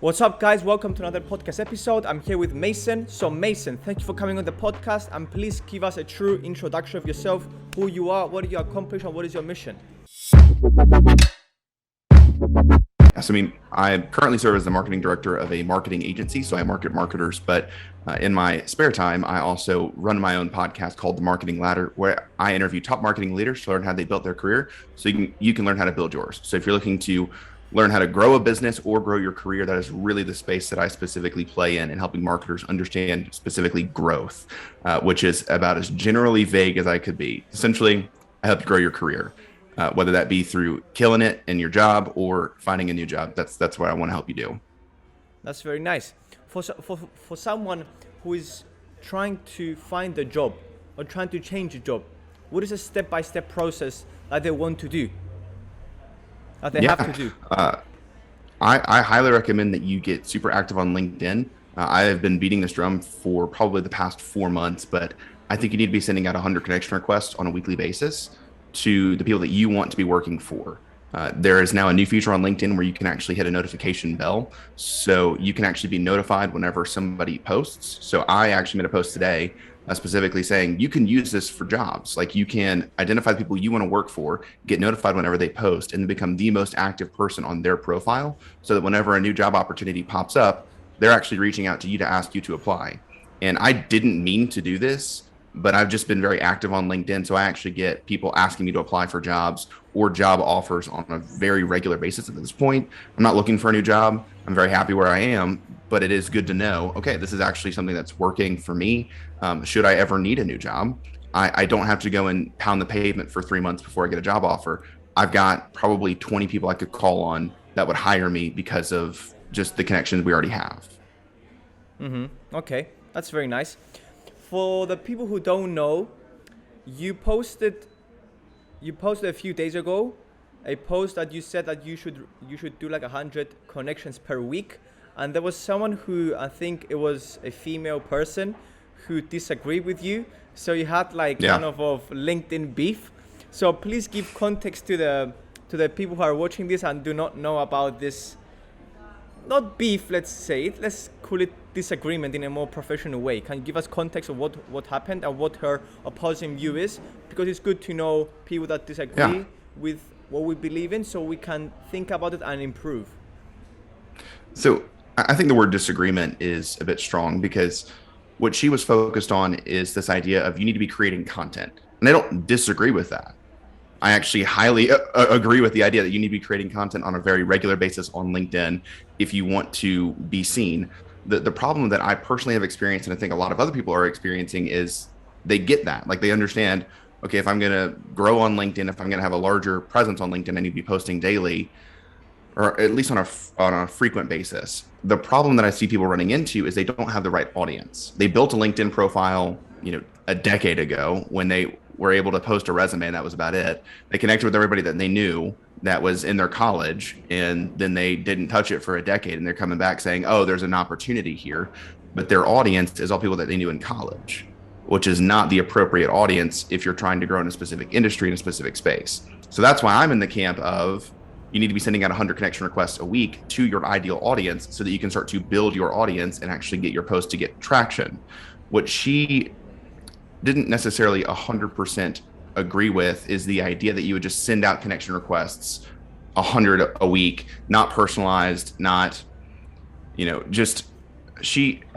What's up, guys? Welcome to another podcast episode. I'm here with Mason. So Mason, thank you for coming on the podcast, and please give us a true introduction of yourself, who you are, what do you accomplish, and what is your mission? I currently serve as the marketing director of a marketing agency, so I market marketers. But in my spare time, I also run my own podcast called The Marketing Ladder, where I interview top marketing leaders to learn how they built their career, so you can learn how to build yours. So if you're looking to learn how to grow a business or grow your career, that is really the space that I specifically play in helping marketers understand specifically growth, which is about as generally vague as I could be. Essentially, I help you grow your career. Whether that be through killing it in your job or finding a new job. That's what I want to help you do. That's very nice. For someone who is trying to find a job or trying to change a job, what is a step-by-step process that they want to do, that they have to do? I highly recommend that you get super active on LinkedIn. I have been beating this drum for probably the past 4 months, but I think you need to be sending out 100 connection requests on a weekly basis to the people that you want to be working for. There is now a new feature on LinkedIn where you can actually hit a notification bell. So you can actually be notified whenever somebody posts. So I actually made a post today specifically saying you can use this for jobs. Like you can identify the people you want to work for, get notified whenever they post, and become the most active person on their profile so that whenever a new job opportunity pops up, they're actually reaching out to you to ask you to apply. And I didn't mean to do this, but I've just been very active on LinkedIn. So I actually get people asking me to apply for jobs or job offers on a very regular basis at this point. I'm not looking for a new job. I'm very happy where I am, but it is good to know, okay, this is actually something that's working for me. Should I ever need a new job, I don't have to go and pound the pavement for 3 months before I get a job offer. I've got probably 20 people I could call on that would hire me because of just the connections we already have. Okay, that's very nice. For the people who don't know, you posted a few days ago a post that you said that you should do like 100 connections per week, and there was someone who, I think it was a female person, who disagreed with you. So you had kind of LinkedIn beef. So please give context to the people who are watching this and do not know about this. Not beef, let's say it. Let's call it disagreement in a more professional way. Can you give us context of what happened and what her opposing view is? Because it's good to know people that disagree with what we believe in, so we can think about it and improve. So I think the word disagreement is a bit strong, because what she was focused on is this idea of you need to be creating content. And I don't disagree with that. I actually highly agree with the idea that you need to be creating content on a very regular basis on LinkedIn if you want to be seen. The problem that I personally have experienced, and I think a lot of other people are experiencing, is they get that. Like they understand, okay, if I'm going to grow on LinkedIn, if I'm going to have a larger presence on LinkedIn, I need to be posting daily, or at least on a frequent basis. The problem that I see people running into is they don't have the right audience. They built a LinkedIn profile, a decade ago when they were able to post a resume, and that was about it. They connected with everybody that they knew that was in their college, and then they didn't touch it for a decade, and they're coming back saying, oh, there's an opportunity here. But their audience is all people that they knew in college, which is not the appropriate audience if you're trying to grow in a specific industry, in a specific space. So that's why I'm in the camp of you need to be sending out 100 connection requests a week to your ideal audience so that you can start to build your audience and actually get your post to get traction. What she didn't necessarily 100% agree with is the idea that you would just send out connection requests 100 a week, not personalized, not, I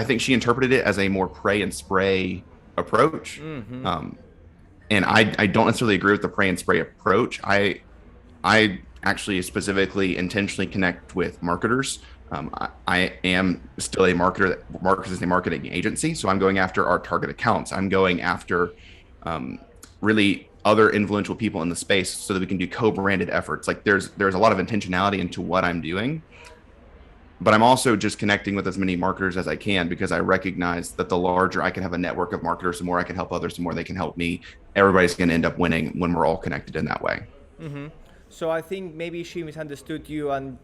think she interpreted it as a more pray and spray approach. And I don't necessarily agree with the pray and spray approach. I actually specifically intentionally connect with marketers. I am still a marketer that markets as a marketing agency. So I'm going after our target accounts. I'm going after really other influential people in the space so that we can do co-branded efforts. Like there's a lot of intentionality into what I'm doing, but I'm also just connecting with as many marketers as I can, because I recognize that the larger I can have a network of marketers, the more I can help others, the more they can help me. Everybody's going to end up winning when we're all connected in that way. So I think maybe she misunderstood you, and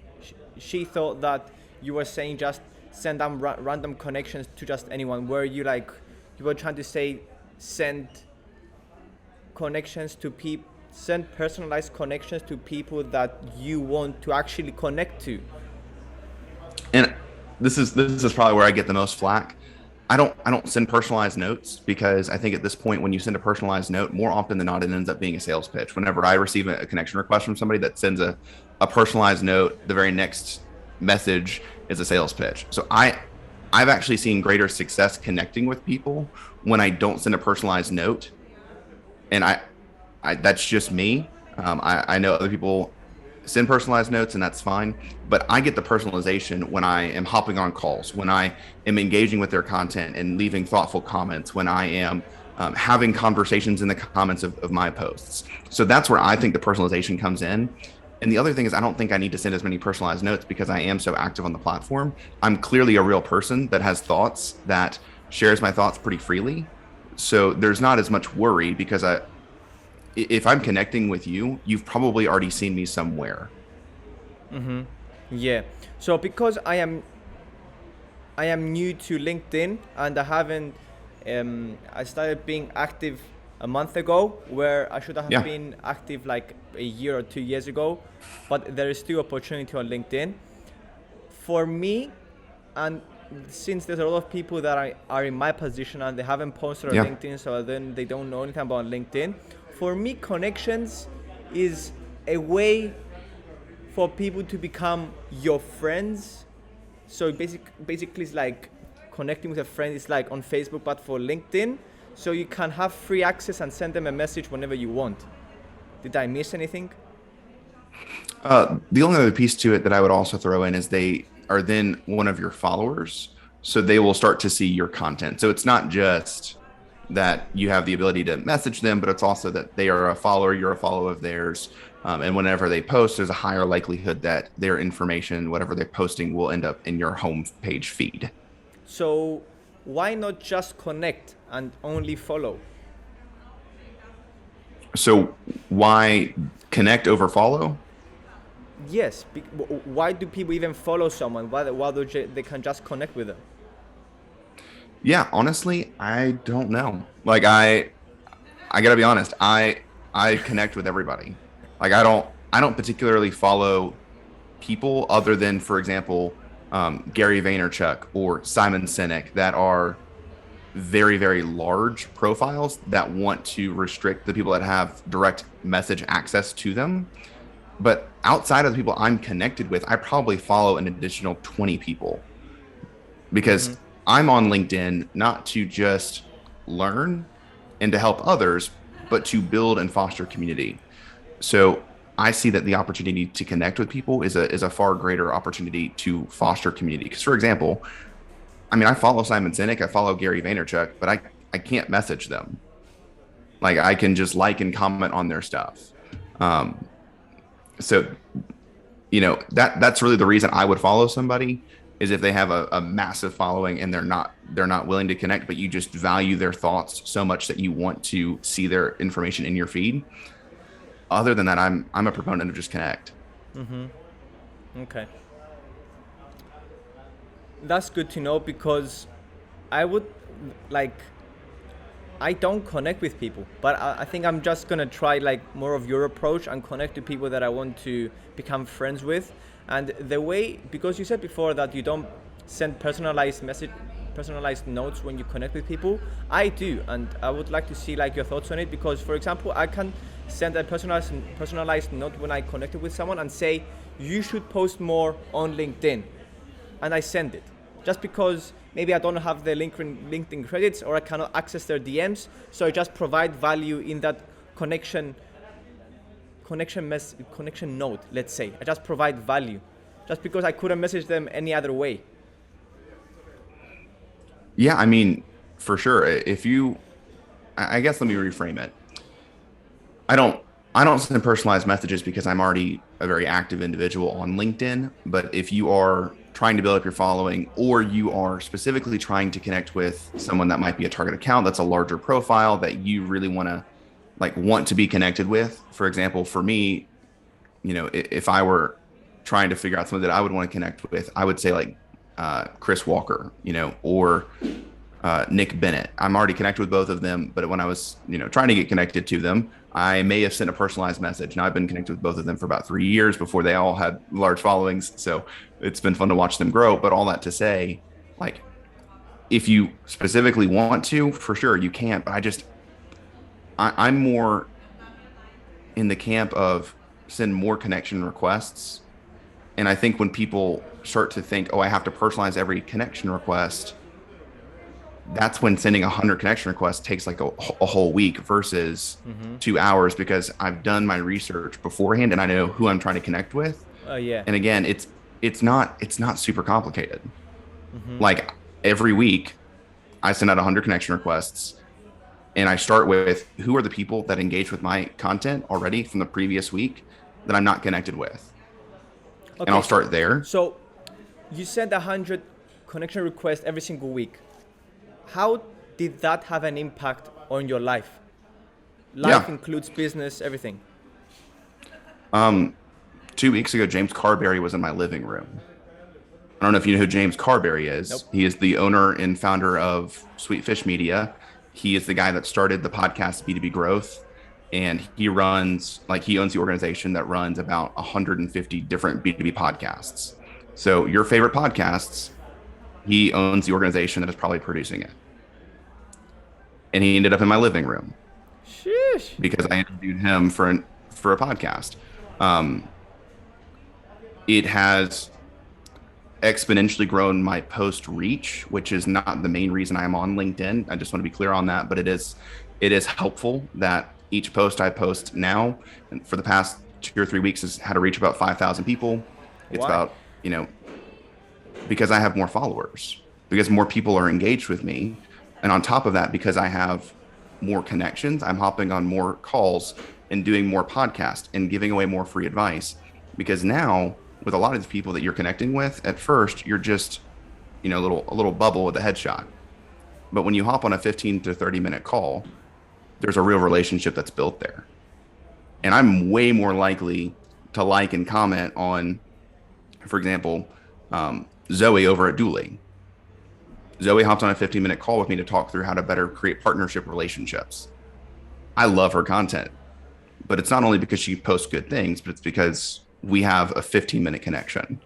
she thought that you were saying just send them random connections to just anyone. Were you you were trying to say send connections to people, send personalized connections to people that you want to actually connect to? And this is probably where I get the most flack. I don't send personalized notes because I think at this point when you send a personalized note, more often than not, it ends up being a sales pitch. Whenever I receive a connection request from somebody that sends a personalized note, the very next message is a sales pitch. So I've actually seen greater success connecting with people when I don't send a personalized note. And I that's just me. I know other people send personalized notes and that's fine, but I get the personalization when I am hopping on calls, when I am engaging with their content and leaving thoughtful comments, when I am having conversations in the comments of my posts. So that's where I think the personalization comes in. And the other thing is, I don't think I need to send as many personalized notes because I am so active on the platform. I'm clearly a real person that has thoughts, that shares my thoughts pretty freely. So there's not as much worry because if I'm connecting with you, you've probably already seen me somewhere. Yeah. So because I am new to LinkedIn and I haven't I started being active a month ago where I should have Yeah. been active like a year or 2 years ago, but there is still opportunity on LinkedIn. For me, and since there's a lot of people that are in my position and they haven't posted on Yeah. LinkedIn, so then they don't know anything about LinkedIn. For me, connections is a way for people to become your friends. So basically, it's like connecting with a friend. It's like on Facebook, but for LinkedIn. So you can have free access and send them a message whenever you want. Did I miss anything? The only other piece to it that I would also throw in is they are then one of your followers. So they will start to see your content. So it's not just that you have the ability to message them, but it's also that they are a follower, you're a follower of theirs. And whenever they post, there's a higher likelihood that their information, whatever they're posting, will end up in your home page feed. So why not just connect and only follow? So why connect over follow? Yes. Why do people even follow someone? Why do they can just connect with them? Yeah, honestly, I don't know. Like I gotta be honest. I connect with everybody. Like I don't particularly follow people other than, for example, Gary Vaynerchuk or Simon Sinek that are very very large profiles that want to restrict the people that have direct message access to them. But outside of the people I'm connected with, I probably follow an additional 20 people because I'm on LinkedIn not to just learn and to help others, but to build and foster community. So I see that the opportunity to connect with people is a far greater opportunity to foster community. Because, for example, I mean, I follow Simon Sinek, I follow Gary Vaynerchuk, but I can't message them. Like I can just like and comment on their stuff. Um, so that's really the reason I would follow somebody is if they have a massive following and they're not willing to connect, but you just value their thoughts so much that you want to see their information in your feed. Other than that, I'm a proponent of just connect. Okay. That's good to know because I would like I don't connect with people, but I think I'm just gonna try like more of your approach and connect to people that I want to become friends with. And the way, because you said before that you don't send personalized notes when you connect with people, I do, and I would like to see like your thoughts on it. Because, for example, I can send a personalized note when I connected with someone and say you should post more on LinkedIn, and I send it just because maybe I don't have the LinkedIn credits or I cannot access their DMs. So I just provide value in that connection connection note. Let's say I just provide value, just because I couldn't message them any other way. Yeah, I mean, for sure. If you, I guess let me reframe it. I don't I don't send personalized messages because I'm already a very active individual on LinkedIn. But if you are trying to build up your following or you are specifically trying to connect with someone that might be a target account that's a larger profile that you really want to be connected with. For example, for me, if I were trying to figure out something that I would want to connect with, I would say like Chris Walker, or Nick Bennett. I'm already connected with both of them, but when I was, trying to get connected to them, I may have sent a personalized message. Now I've been connected with both of them for about 3 years before they all had large followings. So it's been fun to watch them grow. But all that to say, like, if you specifically want to, for sure you can't. But I'm more in the camp of send more connection requests. And I think when people start to think, oh, I have to personalize every connection request, that's when sending 100 connection requests takes like a whole week versus Mm-hmm. 2 hours, because I've done my research beforehand and I know who I'm trying to connect with. Yeah. And again, it's not super complicated. Mm-hmm. Like every week I send out 100 connection requests and I start with who are the people that engage with my content already from the previous week that I'm not connected with. And Okay. I'll start there. So you send 100 connection requests every single week. How did that have an impact on your life? Life Yeah. includes business, everything. 2 weeks ago, James Carberry was in my living room. I don't know if you know who James Carberry Nope. is. He is the owner and founder of Sweet Fish Media. He is the guy that started the podcast B2B Growth. And he owns the organization that runs about 150 different B2B podcasts. So your favorite podcasts, he owns the organization that is probably producing it. And he ended up in my living room Sheesh. because I interviewed him for a podcast. Um, it has exponentially grown my post reach, which is not the main reason I'm on LinkedIn. I just want to be clear on that, but it is helpful that each post I post now, and for the past 2 or 3 weeks, has had to reach about 5,000 people. It's Why? about, because I have more followers, because more people are engaged with me. And on top of that, because I have more connections, I'm hopping on more calls and doing more podcasts and giving away more free advice. Because now, with a lot of the people that you're connecting with, at first, you're just, a little bubble with a headshot. But when you hop on a 15 to 30-minute call, there's a real relationship that's built there. And I'm way more likely to like and comment on, for example, Zoe over at Dooley. Zoe hopped on a 15-minute call with me to talk through how to better create partnership relationships. I love her content, but it's not only because she posts good things, but it's because we have a 15-minute connection.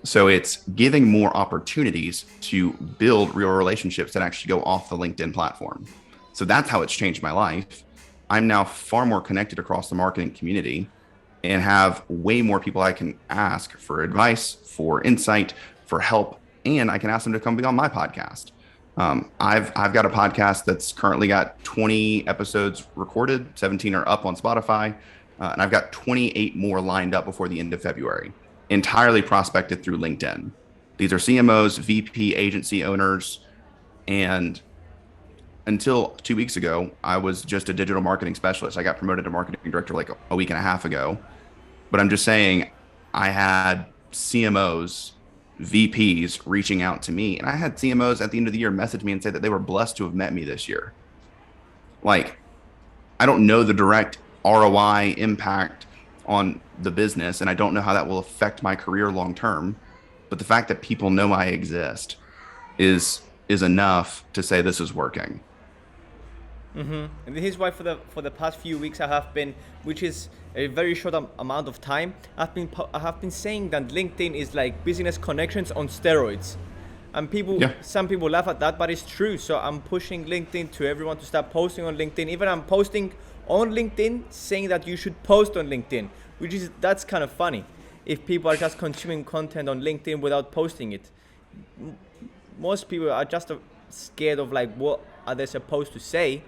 So it's giving more opportunities to build real relationships that actually go off the LinkedIn platform. So that's how it's changed my life. I'm now far more connected across the marketing community and have way more people I can ask for advice, for insight, for help, and I can ask them to come be on my podcast. I've got a podcast that's currently got 20 episodes recorded, 17 are up on Spotify, and I've got 28 more lined up before the end of February, entirely prospected through LinkedIn. These are CMOs, VP, agency owners, and until 2 weeks ago, I was just a digital marketing specialist. I got promoted to marketing director like a week and a half ago. But I'm just saying, I had CMOs, VPs reaching out to me, and I had CMOs at the end of the year message me and say that they were blessed to have met me this year. Like, I don't know the direct ROI impact on the business, and I don't know how that will affect my career long term. But the fact that people know I exist is enough to say this is working. And this is why for the past few weeks I have been, which is a very short amount of time, I have been saying that LinkedIn is like business connections on steroids, and Yeah. some people laugh at that, but it's true. So I'm pushing LinkedIn to everyone to start posting on LinkedIn. Even I'm posting on LinkedIn saying that you should post on LinkedIn, that's kind of funny. If people are just consuming content on LinkedIn without posting it, most people are just scared of like what are they supposed to say,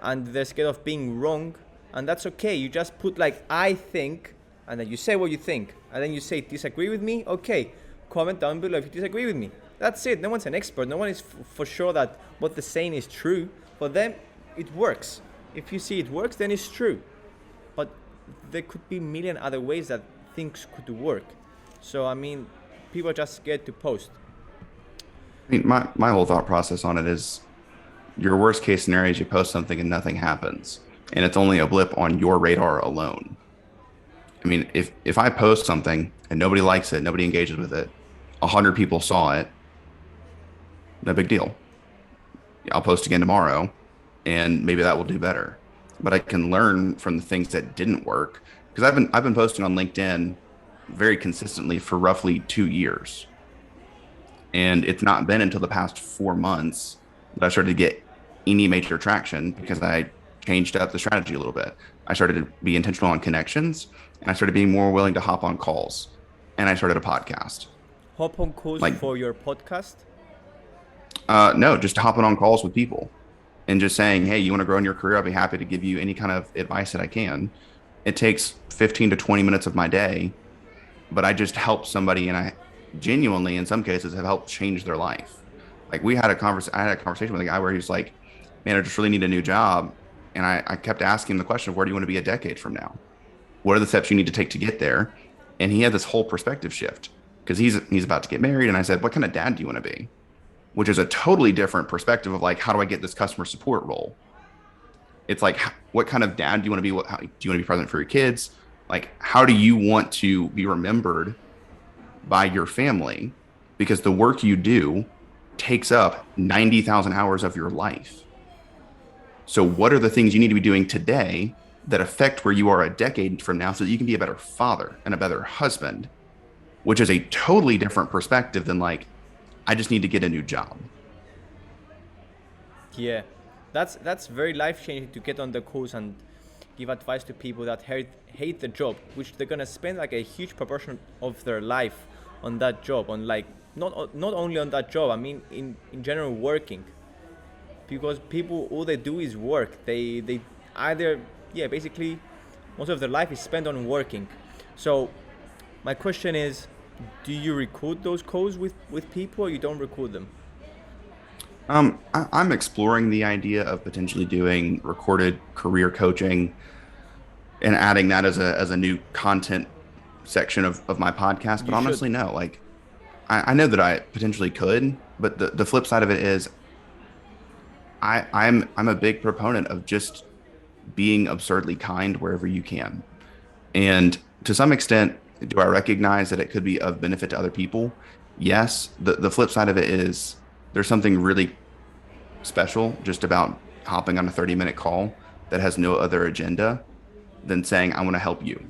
and they're scared of being wrong, and that's okay. You just put like I think, and then you say what you think, and then you say disagree with me. Okay, comment down below if you disagree with me. That's it. No one's an expert. No one is for sure that what they're saying is true. For them, it works. If you see it works, then it's true. But there could be a million other ways that things could work. So I mean, people are just scared to post. I mean, my whole thought process on it is your worst case scenario is you post something and nothing happens, and it's only a blip on your radar alone. I mean, if I post something and nobody likes it, nobody engages with it, 100 people saw it, no big deal. I'll post again tomorrow and maybe that will do better. But I can learn from the things that didn't work because I've been posting on LinkedIn very consistently for roughly 2 years. And it's not been until the past 4 months that I started to get any major traction because I changed up the strategy a little bit. I started to be intentional on connections and I started being more willing to hop on calls and I started a podcast. Hop on calls Like, for your podcast? no, just hopping on calls with people and just saying, hey, you want to grow in your career? I'll be happy to give you any kind of advice that I can. It takes 15 to 20 minutes of my day, but I just help somebody and I genuinely, in some cases, have helped change their life. Like I had a conversation with a guy where he's like, man, I just really need a new job. And I kept asking him the question of where do you want to be a decade from now? What are the steps you need to take to get there? And he had this whole perspective shift because he's about to get married. And I said, what kind of dad do you want to be? Which is a totally different perspective of like, how do I get this customer support role? It's like, what kind of dad do you want to be? How, do you want to be present for your kids? Like, how do you want to be remembered by your family? Because the work you do takes up 90,000 hours of your life. So what are the things you need to be doing today that affect where you are a decade from now so that you can be a better father and a better husband, which is a totally different perspective than like, I just need to get a new job. Yeah, that's very life changing to get on the calls and give advice to people that hate the job, which they're gonna spend like a huge proportion of their life on that job, on like not only on that job. I mean, in general, working, because people all they do is work. They either basically most of their life is spent on working. So my question is, do you record those calls with people or you don't record them? I'm exploring the idea of potentially doing recorded career coaching and adding that as a new content section of my podcast. But You should. honestly, no, like I know that I potentially could, but the flip side of it is I'm a big proponent of just being absurdly kind wherever you can. And to some extent, do I recognize that it could be of benefit to other people? Yes. The flip side of it is there's something really special just about hopping on a 30-minute call that has no other agenda than saying, I want to help you.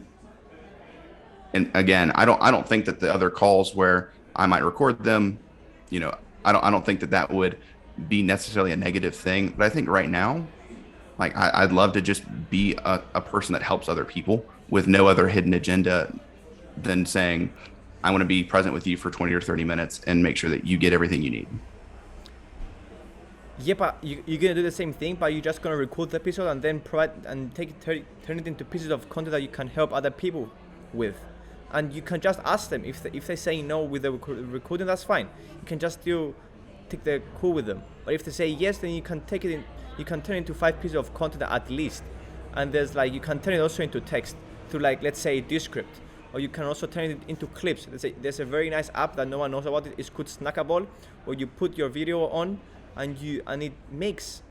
And again, I don't think that the other calls where I might record them, you know, I don't think that would be necessarily a negative thing. But I think right now, like I'd love to just be a person that helps other people with no other hidden agenda than saying, I want to be present with you for 20 or 30 minutes and make sure that you get everything you need. Yeah, but you're gonna do the same thing, but you're just gonna record the episode and then provide and turn it into pieces of content that you can help other people with, and you can just ask them if they say no with the recording, that's fine. You can just take the call with them. But if they say yes, then you can take it in. You can turn it into 5 pieces of content at least, and there's like you can turn it also into text through like let's say Descript, or you can also turn it into clips. There's a very nice app that no one knows about. It's called Snackable, where you put your video on. And it makes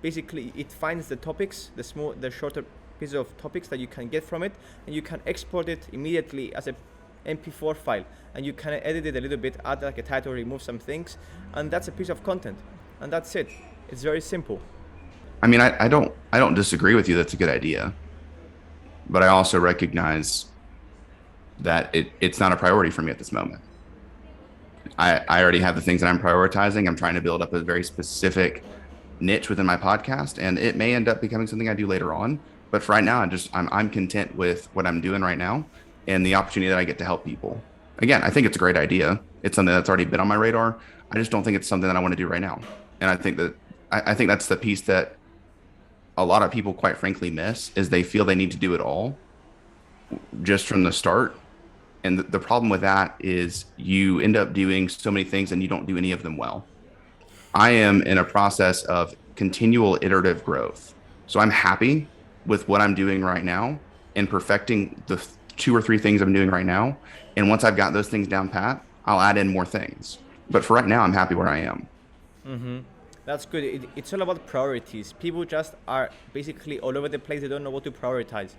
basically it finds the topics, the shorter pieces of topics that you can get from it, and you can export it immediately as a MP4 file, and you can edit it a little bit, add like a title, remove some things, and that's a piece of content, and that's it. It's very simple. I mean, I don't disagree with you. That's a good idea. But I also recognize that it's not a priority for me at this moment. I already have the things that I'm prioritizing. I'm trying to build up a very specific niche within my podcast, and it may end up becoming something I do later on. But for right now, I'm content with what I'm doing right now and the opportunity that I get to help people. Again, I think it's a great idea. It's something that's already been on my radar. I just don't think it's something that I want to do right now. And I think that's the piece that a lot of people, quite frankly, miss is they feel they need to do it all just from the start. And the problem with that is you end up doing so many things and you don't do any of them well. I am in a process of continual iterative growth. So I'm happy with what I'm doing right now and perfecting the 2 or 3 things I'm doing right now. And once I've got those things down pat, I'll add in more things. But for right now, I'm happy where I am. Mm-hmm. That's good. It's all about priorities. People just are basically all over the place. They don't know what to prioritize,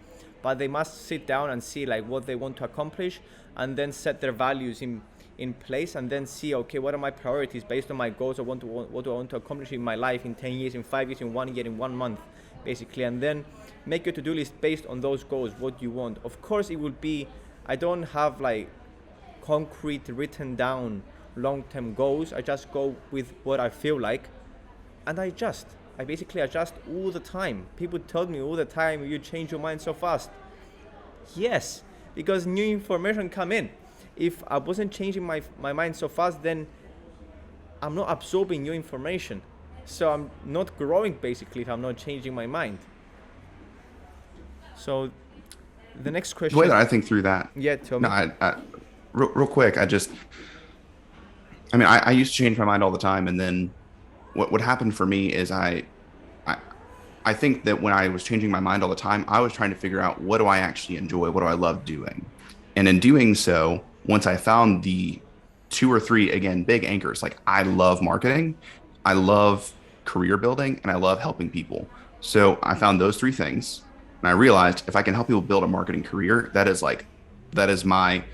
but they must sit down and see like what they want to accomplish, and then set their values in place and then see, okay, what are my priorities based on my goals? What do I want to accomplish in my life in 10 years, in 5 years, in 1 year, in 1 month, basically, and then make your to-do list based on those goals, what you want. Of course, it will be, I don't have like concrete written down long-term goals. I just go with what I feel like, and I basically adjust all the time. People tell me all the time, you change your mind so fast. Yes, because new information come in. If I wasn't changing my mind so fast, then I'm not absorbing new information. So I'm not growing, basically, if I'm not changing my mind. So the next question. The way that I think through that. Yeah, tell No, me. real quick, I used to change my mind all the time. And then what happened for me is I think that when I was changing my mind all the time, I was trying to figure out, what do I actually enjoy? What do I love doing? And in doing so, once I found the 2 or 3, again, big anchors, like I love marketing, I love career building, and I love helping people. So I found those 3 things. And I realized, if I can help people build a marketing career, that is my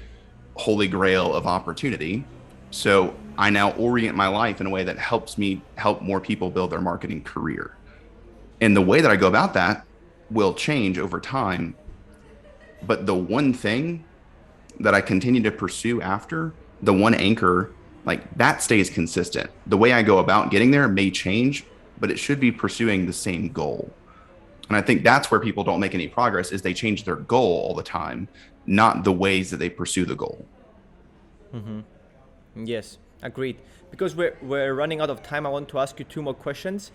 holy grail of opportunity. So I now orient my life in a way that helps me help more people build their marketing career. And the way that I go about that will change over time. But the one thing that I continue to pursue after, the one anchor, like that stays consistent. The way I go about getting there may change, but it should be pursuing the same goal. And I think that's where people don't make any progress, is they change their goal all the time, not the ways that they pursue the goal. Mm-hmm. Yes, agreed. Because we're running out of time, I want to ask you 2 more questions.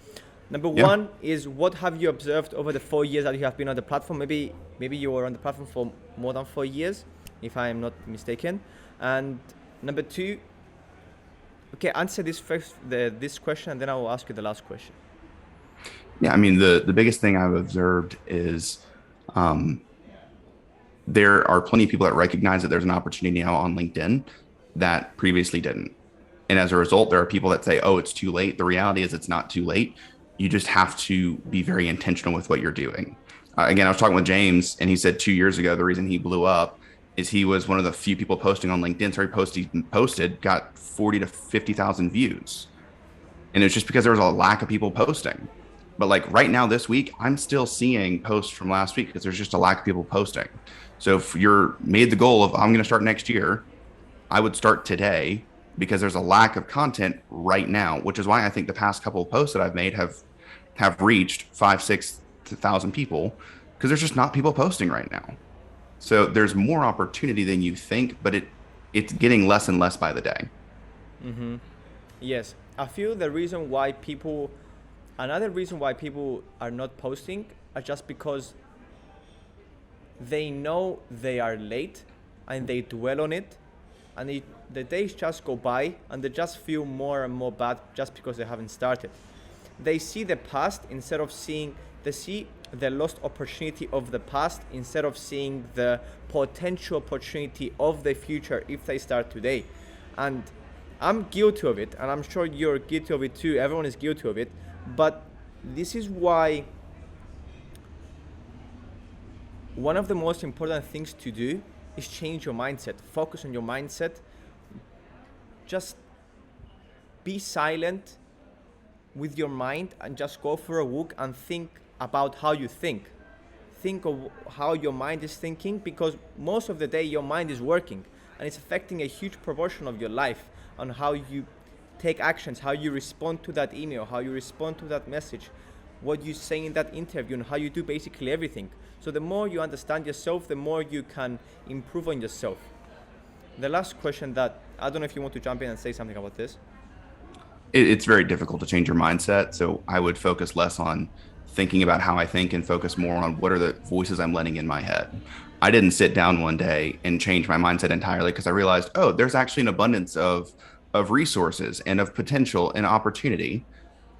Number one is, what have you observed over the 4 years that you have been on the platform? Maybe you were on the platform for more than 4 years, if I am not mistaken. And number 2, okay, answer this first, this question, and then I will ask you the last question. Yeah, I mean, the biggest thing I've observed is there are plenty of people that recognize that there's an opportunity now on LinkedIn that previously didn't. And as a result, there are people that say, oh, it's too late. The reality is it's not too late. You just have to be very intentional with what you're doing. Again, I was talking with James, and he said 2 years ago, the reason he blew up is he was one of the few people posting on LinkedIn. So he posted, got 40 to 50,000 views. And it's just because there was a lack of people posting. But like right now, this week, I'm still seeing posts from last week because there's just a lack of people posting. So if you're made the goal of, I'm going to start next year, I would start today, because there's a lack of content right now, which is why I think the past couple of posts that I've made have reached 5,000-6,000 people, because there's just not people posting right now. So there's more opportunity than you think, but it's getting less and less by the day. Mm-hmm. Yes, I feel another reason why people are not posting are just because they know they are late and they dwell on it, and the days just go by and they just feel more and more bad just because they haven't started. They see the past instead of they see the lost opportunity of the past instead of seeing the potential opportunity of the future if they start today. And I'm guilty of it, and I'm sure you're guilty of it too. Everyone is guilty of it. But this is why one of the most important things to do is change your mindset. Focus on your mindset. Just be silent with your mind and just go for a walk and think about how you think. Think of how your mind is thinking, because most of the day your mind is working and it's affecting a huge proportion of your life, on how you take actions, how you respond to that email, how you respond to that message, what you say in that interview, and how you do basically everything. So the more you understand yourself, the more you can improve on yourself. The last question that, I don't know if you want to jump in and say something about this. It's very difficult to change your mindset. So I would focus less on thinking about how I think and focus more on what are the voices I'm letting in my head. I didn't sit down one day and change my mindset entirely, because I realized, oh, there's actually an abundance of resources and of potential and opportunity.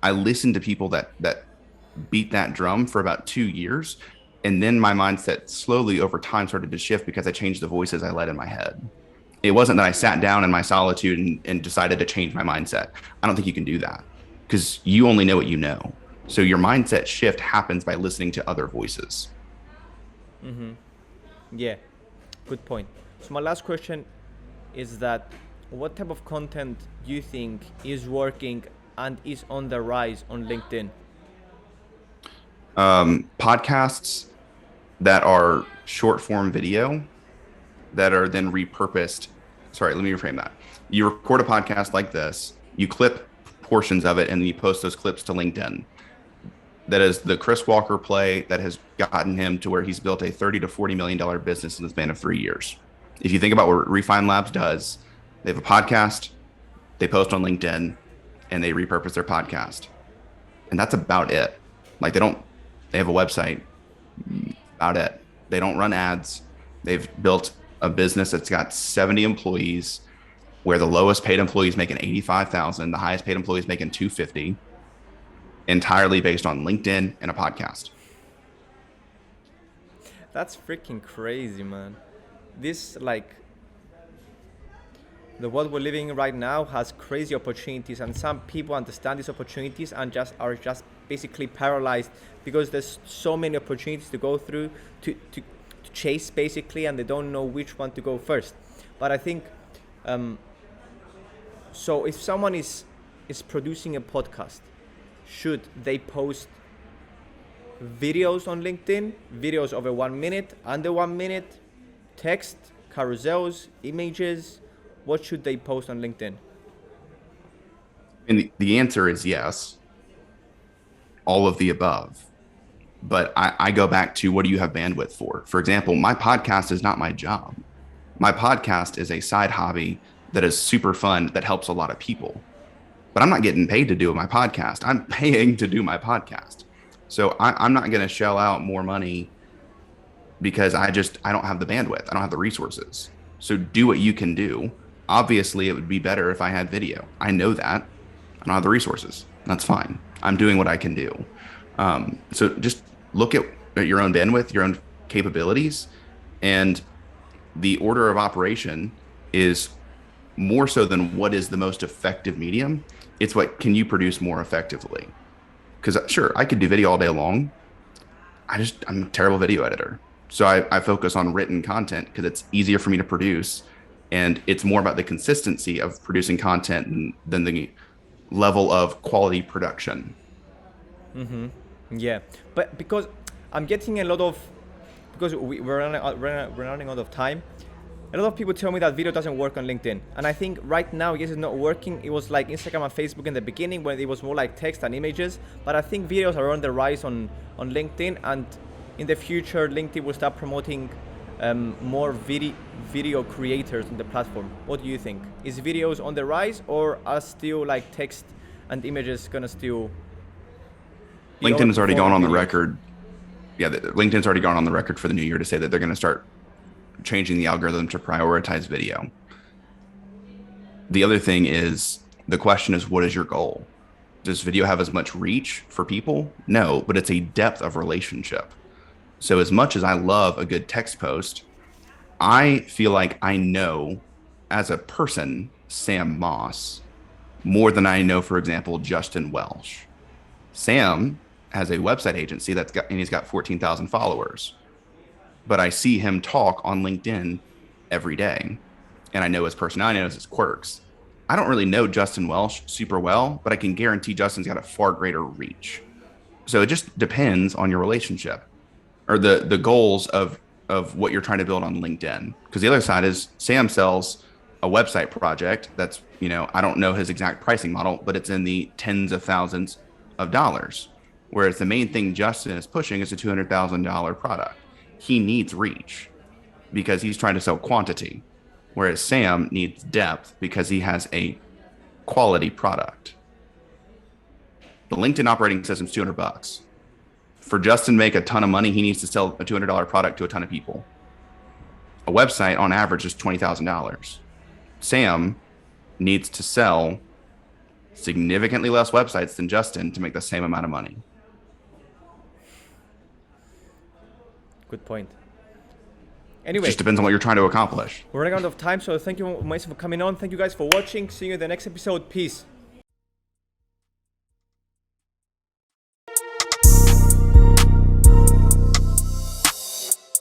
I listened to people that beat that drum for about 2 years. And then my mindset slowly over time started to shift because I changed the voices I let in my head. It wasn't that I sat down in my solitude and decided to change my mindset. I don't think you can do that, because you only know what you know. So your mindset shift happens by listening to other voices. Mm-hmm. Yeah, good point. So my last question is that, what type of content you think is working and is on the rise on LinkedIn? Podcasts that are short form video that are then repurposed. Sorry, let me reframe that. You record a podcast like this, you clip portions of it, and then you post those clips to LinkedIn. That is the Chris Walker play that has gotten him to where he's built a $30 to $40 million business in the span of 3 years. If you think about what Refine Labs does, they have a podcast, they post on LinkedIn, and they repurpose their podcast. And that's about it. Like they have a website, about it. They don't run ads. They've built a business that's got 70 employees, where the lowest paid employee is making $85,000, the highest paid employee is making $250,000, entirely based on LinkedIn and a podcast. That's freaking crazy, man. This, like, the world we're living in right now has crazy opportunities, and some people understand these opportunities and are just basically paralyzed because there's so many opportunities to go through to chase, basically, and they don't know which one to go first. But I think so if someone is producing a podcast, should they post videos on LinkedIn, videos over 1 minute, under 1 minute, text, carousels, images? What should they post on LinkedIn? And the answer is yes, all of the above. But I go back to, what do you have bandwidth for? For example, my podcast is not my job. My podcast is a side hobby that is super fun, that helps a lot of people. But I'm not getting paid to do my podcast. I'm paying to do my podcast. So I'm not going to shell out more money because I don't have the bandwidth. I don't have the resources. So do what you can do. Obviously, it would be better if I had video. I know that. I don't have the resources. That's fine. I'm doing what I can do. So just look at your own bandwidth, your own capabilities, and the order of operation is more so than what is the most effective medium. It's what can you produce more effectively? Because sure, I could do video all day long. I'm a terrible video editor. So I focus on written content because it's easier for me to produce, and it's more about the consistency of producing content than the level of quality production. Mm-hmm. Yeah, but because I'm getting because we're running out of time, a lot of people tell me that video doesn't work on LinkedIn. And I think right now, yes, it's not working. It was like Instagram and Facebook in the beginning when it was more like text and images. But I think videos are on the rise on LinkedIn. And in the future, LinkedIn will start promoting more video creators on the platform. What do you think? Is videos on the rise, or are still like text and images going to still... LinkedIn has already gone on the record. Yeah, LinkedIn's already gone on the record for the new year to say that they're going to start changing the algorithm to prioritize video. The other thing is, the question is, what is your goal? Does video have as much reach for people? No, but it's a depth of relationship. So as much as I love a good text post, I feel like I know as a person, Sam Moss, more than I know, for example, Justin Welsh. Sam has a website agency and he's got 14,000 followers. But I see him talk on LinkedIn every day, and I know his personality, I know his quirks. I don't really know Justin Welsh super well, but I can guarantee Justin's got a far greater reach. So it just depends on your relationship or the goals of what you're trying to build on LinkedIn. Because the other side is, Sam sells a website project that's, I don't know his exact pricing model, but it's in the tens of thousands of dollars. Whereas the main thing Justin is pushing is a $200,000 product. He needs reach because he's trying to sell quantity, whereas Sam needs depth because he has a quality product. The LinkedIn operating system is $200. For Justin to make a ton of money, he needs to sell a $200 product to a ton of people. A website on average is $20,000. Sam needs to sell significantly less websites than Justin to make the same amount of money. Good point. Anyway, it just depends on what you're trying to accomplish. We're running out of time, so thank you, Mason, for coming on. Thank you guys for watching. See you in the next episode. Peace.